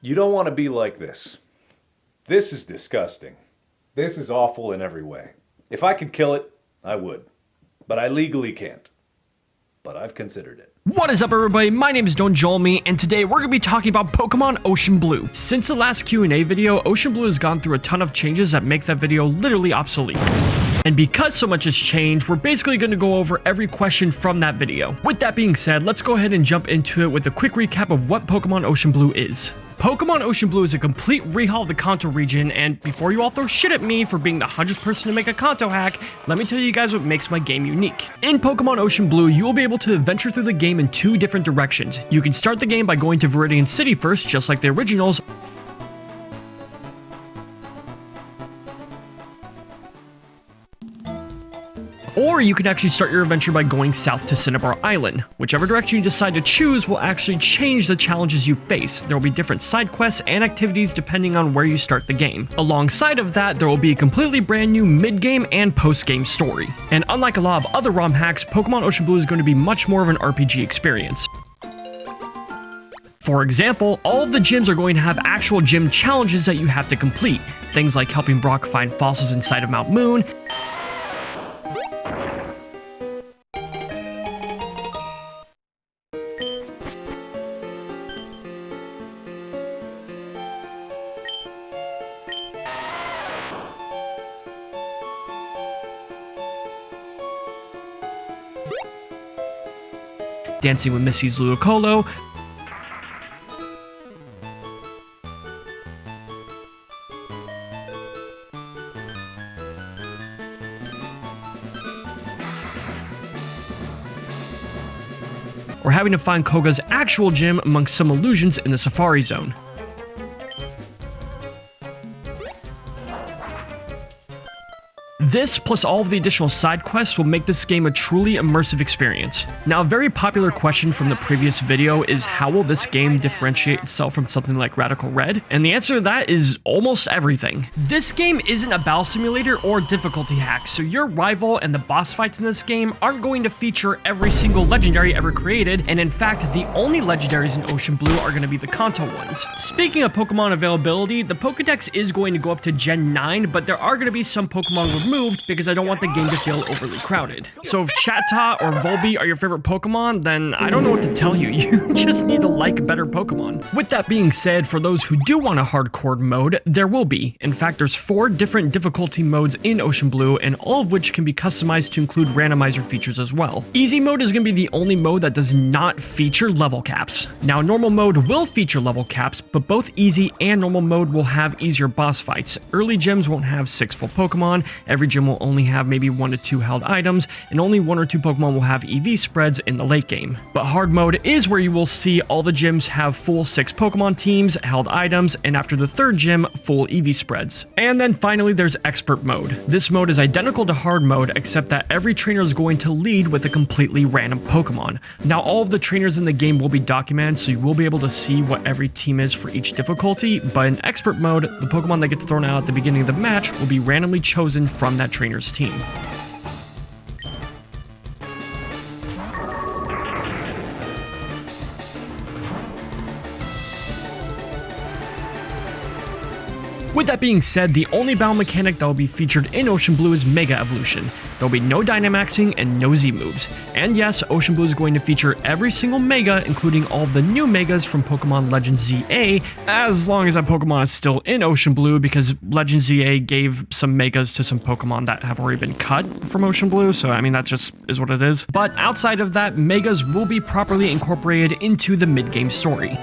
You don't want to be like this. This is disgusting. This is awful in every way. If I could kill it, I would. But I legally can't. But I've considered it. What is up, everybody? My name is DontJoelMe, and today we're going to be talking about Pokémon Ocean Blue. Since the last Q&A video, Ocean Blue has gone through a ton of changes that make that video literally obsolete. And because so much has changed, we're basically going to go over every question from that video. With that being said, let's go ahead and jump into it with a quick recap of what Pokémon Ocean Blue is. Pokemon Ocean Blue is a complete rehaul of the Kanto region, and before you all throw shit at me for being the 100th person to make a Kanto hack, let me tell you guys what makes my game unique. In Pokemon Ocean Blue, you will be able to venture through the game in two different directions. You can start the game by going to Viridian City first, just like the originals, or you can actually start your adventure by going south to Cinnabar Island. Whichever direction you decide to choose will actually change the challenges you face. There will be different side quests and activities depending on where you start the game. Alongside of that, there will be a completely brand new mid-game and post-game story. And unlike a lot of other ROM hacks, Pokemon Ocean Blue is going to be much more of an RPG experience. For example, all of the gyms are going to have actual gym challenges that you have to complete. Things like helping Brock find fossils inside of Mount Moon, dancing with Missy's Ludicolo, or having to find Koga's actual gym amongst some illusions in the Safari Zone. This, plus all of the additional side quests, will make this game a truly immersive experience. Now, a very popular question from the previous video is how will this game differentiate itself from something like Radical Red? And the answer to that is almost everything. This game isn't a battle simulator or difficulty hack, so your rival and the boss fights in this game aren't going to feature every single legendary ever created, and in fact, the only legendaries in Ocean Blue are going to be the Kanto ones. Speaking of Pokemon availability, the Pokédex is going to go up to Gen 9, but there are going to be some Pokemon removed because I don't want the game to feel overly crowded. So if Chatot or Volbeat are your favorite Pokemon, then I don't know what to tell you. You just need to like better Pokemon. With that being said, for those who do want a hardcore mode, there will be. In fact, there's 4 different difficulty modes in Ocean Blue, and all of which can be customized to include randomizer features as well. Easy mode is going to be the only mode that does not feature level caps. Now, normal mode will feature level caps, but both easy and normal mode will have easier boss fights. Early gyms won't have 6 full Pokemon, every gym will only have maybe 1 to 2 held items, and only 1 or 2 Pokemon will have EV spreads in the late game. But hard mode is where you will see all the gyms have full 6 Pokemon teams, held items, and after the 3rd gym, full EV spreads. And then finally there's expert mode. This mode is identical to hard mode, except that every trainer is going to lead with a completely random Pokemon. Now all of the trainers in the game will be documented, so you will be able to see what every team is for each difficulty, but in expert mode, the Pokemon that gets thrown out at the beginning of the match will be randomly chosen from that trainer's team. With that being said, the only battle mechanic that will be featured in Ocean Blue is Mega Evolution. There will be no Dynamaxing and no Z moves. And yes, Ocean Blue is going to feature every single Mega, including all of the new Megas from Pokemon Legend ZA, as long as that Pokemon is still in Ocean Blue, because Legend ZA gave some Megas to some Pokemon that have already been cut from Ocean Blue, so I mean, that just is what it is. But outside of that, Megas will be properly incorporated into the mid-game story.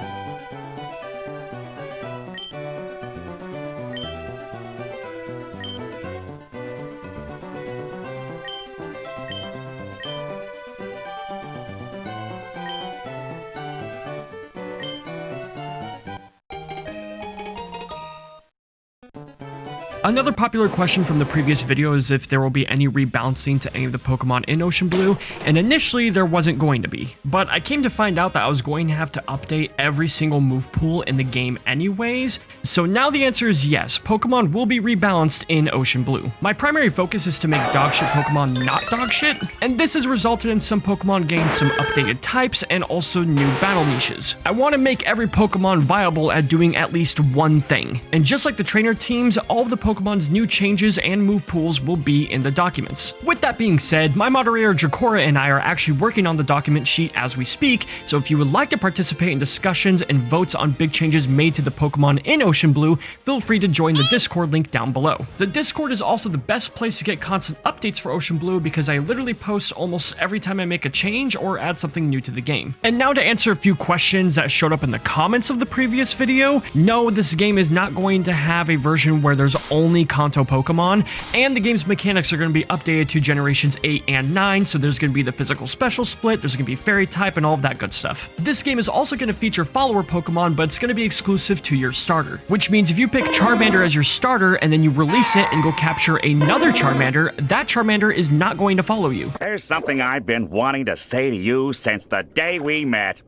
Another popular question from the previous video is if there will be any rebalancing to any of the Pokemon in Ocean Blue, and initially there wasn't going to be. But I came to find out that I was going to have to update every single move pool in the game anyways, so now the answer is yes, Pokemon will be rebalanced in Ocean Blue. My primary focus is to make dogshit Pokemon not dogshit, and this has resulted in some Pokemon getting some updated types and also new battle niches. I want to make every Pokemon viable at doing at least one thing, and just like the trainer teams, all of the Pokemon's new changes and move pools will be in the documents. With that being said, my moderator Dracora and I are actually working on the document sheet as we speak, so if you would like to participate in discussions and votes on big changes made to the Pokemon in Ocean Blue, feel free to join the Discord link down below. The Discord is also the best place to get constant updates for Ocean Blue because I literally post almost every time I make a change or add something new to the game. And now to answer a few questions that showed up in the comments of the previous video, no, this game is not going to have a version where there's only Kanto Pokemon, and the game's mechanics are going to be updated to generations 8 and 9, so there's going to be the physical special split, there's going to be fairy type, and all of that good stuff. This game is also going to feature follower Pokemon, but it's going to be exclusive to your starter, which means if you pick Charmander as your starter and then you release it and go capture another Charmander, that Charmander is not going to follow you. There's something I've been wanting to say to you since the day we met.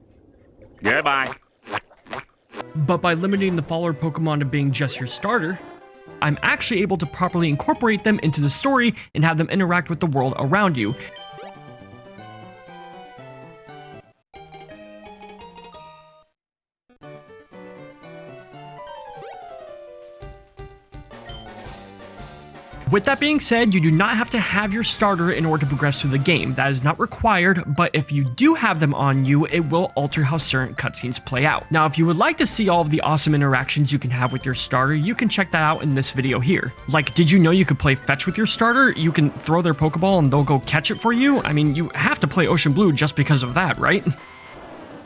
Goodbye. But by limiting the follower Pokemon to being just your starter, I'm actually able to properly incorporate them into the story and have them interact with the world around you. With that being said, you do not have to have your starter in order to progress through the game. That is not required, but if you do have them on you, it will alter how certain cutscenes play out. Now, if you would like to see all of the awesome interactions you can have with your starter, you can check that out in this video here. Like, did you know you could play fetch with your starter? You can throw their Pokeball and they'll go catch it for you? I mean, you have to play Ocean Blue just because of that, right?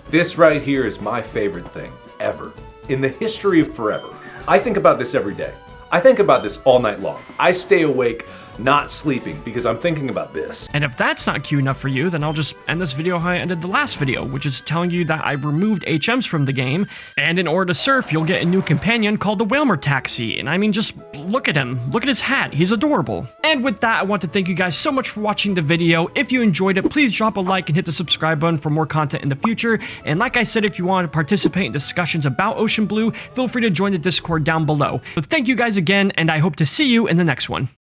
This right here is my favorite thing ever. In the history of forever. I think about this every day. I think about this all night long. I stay awake, not sleeping, because I'm thinking about this. And if that's not cute enough for you, then I'll just end this video how I ended the last video, which is telling you that I've removed HMs from the game, and in order to surf, you'll get a new companion called the Whalmer Taxi. And I mean, just look at him. Look at his hat. He's adorable. And with that, I want to thank you guys so much for watching the video. If you enjoyed it, please drop a like and hit the subscribe button for more content in the future. And like I said, if you want to participate in discussions about Ocean Blue, feel free to join the Discord down below. So thank you guys again, and I hope to see you in the next one.